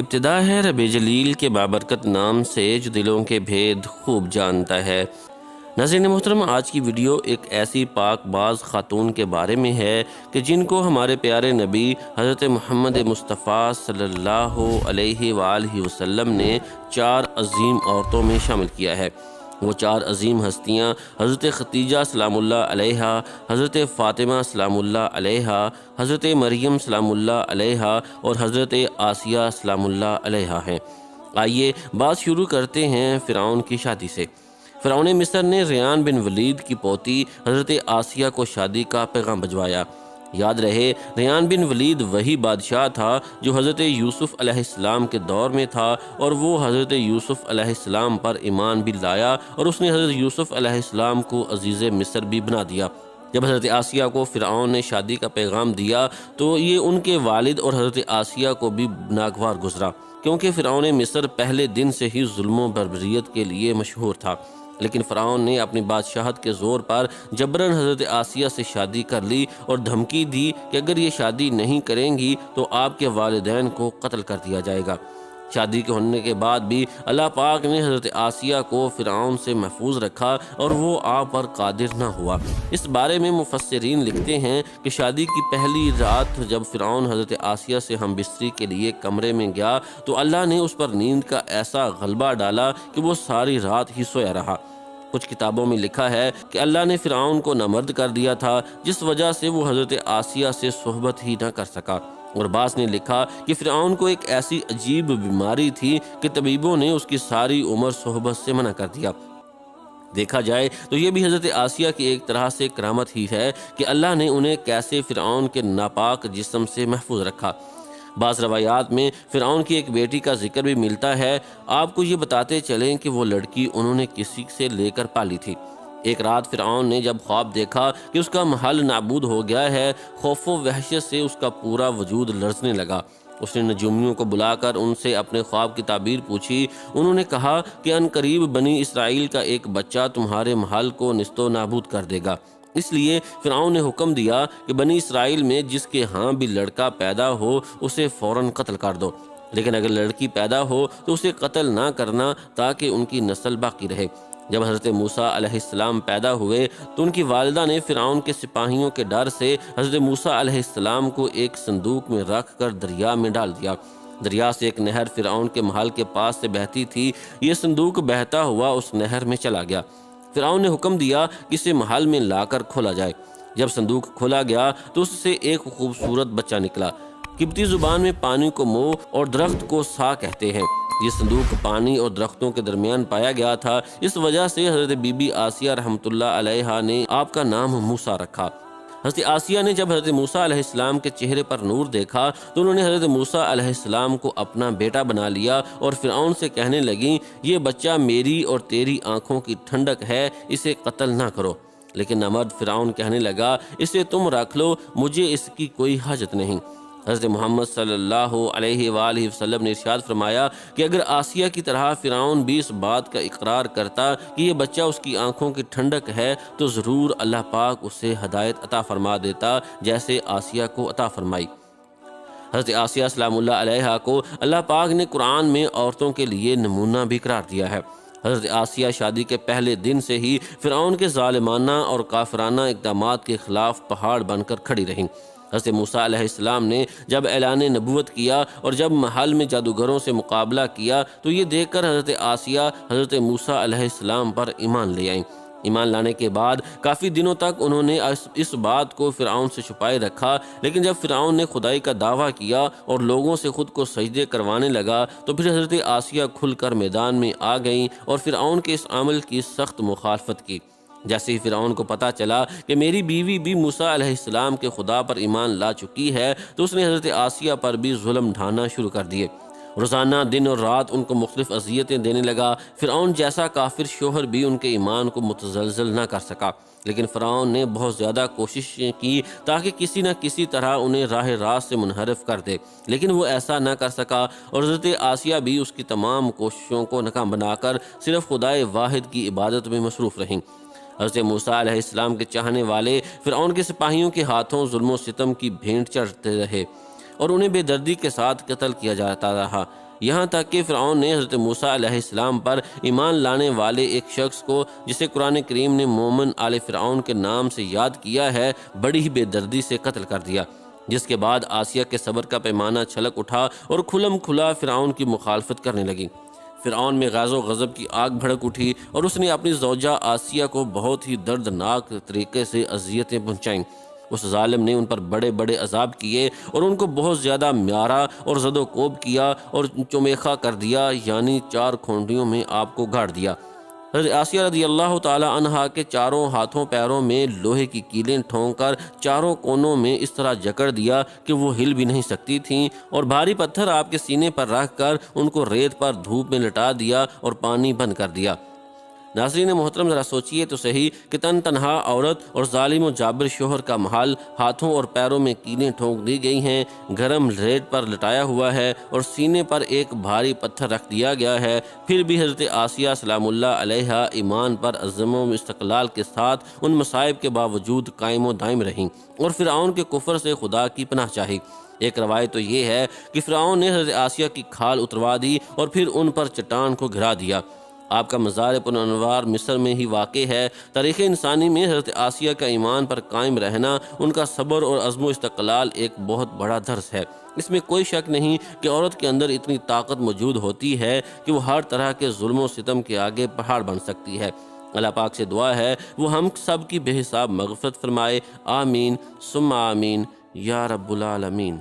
ابتدا ہے رب جلیل کے بابرکت نام سے جو دلوں کے بھید خوب جانتا ہے۔ ناظرین محترم، آج کی ویڈیو ایک ایسی پاک باز خاتون کے بارے میں ہے کہ جن کو ہمارے پیارے نبی حضرت محمد مصطفیٰ صلی اللہ علیہ وآلہ وسلم نے 4 عظیم عورتوں میں شامل کیا ہے۔ وہ 4 عظیم ہستیاں حضرت خدیجہ سلام اللہ علیہا، حضرت فاطمہ سلام اللہ علیہا، حضرت مریم سلام اللہ علیہا اور حضرت آسیہ سلام اللہ علیہا ہیں۔ آئیے بات شروع کرتے ہیں فرعون کی شادی سے۔ فرعون مصر نے ریان بن ولید کی پوتی حضرت آسیہ کو شادی کا پیغام بھجوایا۔ یاد رہے، ریان بن ولید وہی بادشاہ تھا جو حضرت یوسف علیہ السلام کے دور میں تھا، اور وہ حضرت یوسف علیہ السلام پر ایمان بھی لایا، اور اس نے حضرت یوسف علیہ السلام کو عزیز مصر بھی بنا دیا۔ جب حضرت آسیہ کو فرعون نے شادی کا پیغام دیا تو یہ ان کے والد اور حضرت آسیہ کو بھی ناگوار گزرا، کیونکہ فرعون مصر پہلے دن سے ہی ظلم و بربریت کے لیے مشہور تھا۔ لیکن فرعون نے اپنی بادشاہت کے زور پر جبراً حضرت آسیہ سے شادی کر لی اور دھمکی دی کہ اگر یہ شادی نہیں کریں گی تو آپ کے والدین کو قتل کر دیا جائے گا۔ شادی کے ہونے کے بعد بھی اللہ پاک نے حضرت آسیہ کو فرعون سے محفوظ رکھا اور وہ آپ پر قادر نہ ہوا۔ اس بارے میں مفسرین لکھتے ہیں کہ شادی کی پہلی رات جب فرعون حضرت آسیہ سے ہم بستری کے لیے کمرے میں گیا تو اللہ نے اس پر نیند کا ایسا غلبہ ڈالا کہ وہ ساری رات ہی سویا رہا۔ کچھ کتابوں میں لکھا ہے کہ اللہ نے فرعون کو نامرد کر دیا تھا، جس وجہ سے وہ حضرت آسیہ سے صحبت ہی نہ کر سکا، اور بعض نے لکھا کہ فرعون کو ایک ایسی عجیب بیماری تھی کہ طبیبوں نے اس کی ساری عمر صحبت سے منع کر دیا۔ دیکھا جائے تو یہ بھی حضرت آسیہ کی ایک طرح سے کرامت ہی ہے کہ اللہ نے انہیں کیسے فرعون کے ناپاک جسم سے محفوظ رکھا۔ بعض روایات میں فرعون کی ایک بیٹی کا ذکر بھی ملتا ہے۔ آپ کو یہ بتاتے چلیں کہ وہ لڑکی انہوں نے کسی سے لے کر پالی تھی۔ ایک رات فرعون نے جب خواب دیکھا کہ اس کا محل نابود ہو گیا ہے، خوف و وحشت سے اس کا پورا وجود لرزنے لگا۔ اس نے نجومیوں کو بلا کر ان سے اپنے خواب کی تعبیر پوچھی۔ انہوں نے کہا کہ ان قریب بنی اسرائیل کا ایک بچہ تمہارے محل کو نیست و نابود کر دے گا۔ اس لیے فرعون نے حکم دیا کہ بنی اسرائیل میں جس کے ہاں بھی لڑکا پیدا ہو اسے فوراً قتل کر دو، لیکن اگر لڑکی پیدا ہو تو اسے قتل نہ کرنا تاکہ ان کی نسل باقی رہے۔ جب حضرت موسیٰ علیہ السلام پیدا ہوئے تو ان کی والدہ نے فرعون کے سپاہیوں کے ڈر سے حضرت موسیٰ علیہ السلام کو ایک صندوق میں رکھ کر دریا میں ڈال دیا۔ دریا سے ایک نہر فرعون کے محل کے پاس سے بہتی تھی۔ یہ صندوق بہتا ہوا اس نہر میں چلا گیا۔ فرعون نے حکم دیا کہ اسے محل میں لا کر کھولا جائے۔ جب صندوق کھولا گیا تو اس سے ایک خوبصورت بچہ نکلا۔ قبطی زبان میں پانی کو مو اور درخت کو سا کہتے ہیں۔ یہ صندوق پانی اور درختوں کے درمیان پایا گیا تھا، اس وجہ سے حضرت بی بی آسیہ رحمۃ اللہ علیہا نے آپ کا نام موسیٰ رکھا۔ حضرت آسیہ نے جب حضرت موسیٰ علیہ السلام کے چہرے پر نور دیکھا تو انہوں نے حضرت موسیٰ علیہ السلام کو اپنا بیٹا بنا لیا اور فرعون سے کہنے لگیں، یہ بچہ میری اور تیری آنکھوں کی ٹھنڈک ہے، اسے قتل نہ کرو۔ لیکن نامرد فرعون کہنے لگا، اسے تم رکھ لو، مجھے اس کی کوئی حاجت نہیں۔ حضرت محمد صلی اللہ علیہ وآلہ وسلم نے ارشاد فرمایا کہ اگر آسیہ کی طرح فرعون بھی اس بات کا اقرار کرتا کہ یہ بچہ اس کی آنکھوں کی ٹھنڈک ہے تو ضرور اللہ پاک اسے ہدایت عطا فرما دیتا جیسے آسیہ کو عطا فرمائی۔ حضرت آسیہ سلام اللہ علیہا کو اللہ پاک نے قرآن میں عورتوں کے لیے نمونہ بھی قرار دیا ہے۔ حضرت آسیہ شادی کے پہلے دن سے ہی فرعون کے ظالمانہ اور کافرانہ اقدامات کے خلاف پہاڑ بن کر کھڑی رہیں۔ حضرت موسیٰ علیہ السلام نے جب اعلان نبوت کیا اور جب محل میں جادوگروں سے مقابلہ کیا تو یہ دیکھ کر حضرت آسیہ حضرت موسیٰ علیہ السلام پر ایمان لے آئیں۔ ایمان لانے کے بعد کافی دنوں تک انہوں نے اس بات کو فرعون سے چھپائے رکھا، لیکن جب فرعون نے خدائی کا دعویٰ کیا اور لوگوں سے خود کو سجدے کروانے لگا تو پھر حضرت آسیہ کھل کر میدان میں آ گئیں اور فرعون کے اس عمل کی سخت مخالفت کی۔ جیسے ہی فرعون کو پتہ چلا کہ میری بیوی بھی موسیٰ علیہ السلام کے خدا پر ایمان لا چکی ہے تو اس نے حضرت آسیہ پر بھی ظلم ڈھانا شروع کر دیے۔ روزانہ دن اور رات ان کو مختلف اذیتیں دینے لگا۔ فرعون جیسا کافر شوہر بھی ان کے ایمان کو متزلزل نہ کر سکا، لیکن فرعون نے بہت زیادہ کوشش کی تاکہ کسی نہ کسی طرح انہیں راہ راست سے منحرف کر دے، لیکن وہ ایسا نہ کر سکا، اور حضرت آسیہ بھی اس کی تمام کوششوں کو ناکام بنا کر صرف خدائے واحد کی عبادت میں مصروف رہیں۔ حضرت موسیٰ علیہ السلام کے چاہنے والے فرعون کے سپاہیوں کے ہاتھوں ظلم و ستم کی بھینٹ چڑھتے رہے اور انہیں بے دردی کے ساتھ قتل کیا جاتا رہا۔ یہاں تک کہ فرعون نے حضرت موسیٰ علیہ السلام پر ایمان لانے والے ایک شخص کو، جسے قرآن کریم نے مومن آل فرعون کے نام سے یاد کیا ہے، بڑی ہی بے دردی سے قتل کر دیا، جس کے بعد آسیہ کے صبر کا پیمانہ چھلک اٹھا اور کھلم کھلا فرعون کی مخالفت کرنے لگی۔ فرعون میں غیظ و غضب کی آگ بھڑک اٹھی اور اس نے اپنی زوجہ آسیہ کو بہت ہی دردناک طریقے سے اذیتیں پہنچائیں۔ اس ظالم نے ان پر بڑے بڑے عذاب کیے اور ان کو بہت زیادہ مارا اور زد و کوب کیا اور چمیخا کر دیا، یعنی 4 کھونٹیوں میں آپ کو گاڑ دیا۔ حضرت آسیہ رضی اللہ تعالی عنہا کے چاروں ہاتھوں پیروں میں لوہے کی کیلیں ٹھونک کر چاروں کونوں میں اس طرح جکڑ دیا کہ وہ ہل بھی نہیں سکتی تھیں، اور بھاری پتھر آپ کے سینے پر رکھ کر ان کو ریت پر دھوپ میں لٹا دیا اور پانی بند کر دیا۔ ناظرین محترم، ذرا سوچئے تو صحیح کہ تنہا عورت اور ظالم و جابر شوہر کا محال ہاتھوں اور پیروں میں کیلیں ٹھونک دی گئی ہیں، گرم ریت پر لٹایا ہوا ہے اور سینے پر ایک بھاری پتھر رکھ دیا گیا ہے، پھر بھی حضرت آسیہ سلام اللہ علیہا ایمان پر عزم و استقلال کے ساتھ ان مصائب کے باوجود قائم و دائم رہیں اور فرعون کے کفر سے خدا کی پناہ چاہی۔ ایک روایت تو یہ ہے کہ فرعون نے حضرت آسیہ کی کھال اتروا دی اور پھر ان پر چٹان کو گرا دیا۔ آپ کا مزار پرانوار مصر میں ہی واقع ہے۔ تاریخ انسانی میں حضرت آسیہ کا ایمان پر قائم رہنا، ان کا صبر اور عزم و استقلال ایک بہت بڑا درس ہے۔ اس میں کوئی شک نہیں کہ عورت کے اندر اتنی طاقت موجود ہوتی ہے کہ وہ ہر طرح کے ظلم و ستم کے آگے پہاڑ بن سکتی ہے۔ اللہ پاک سے دعا ہے وہ ہم سب کی بے حساب مغفرت فرمائے، آمین ثم آمین یا رب العالمین۔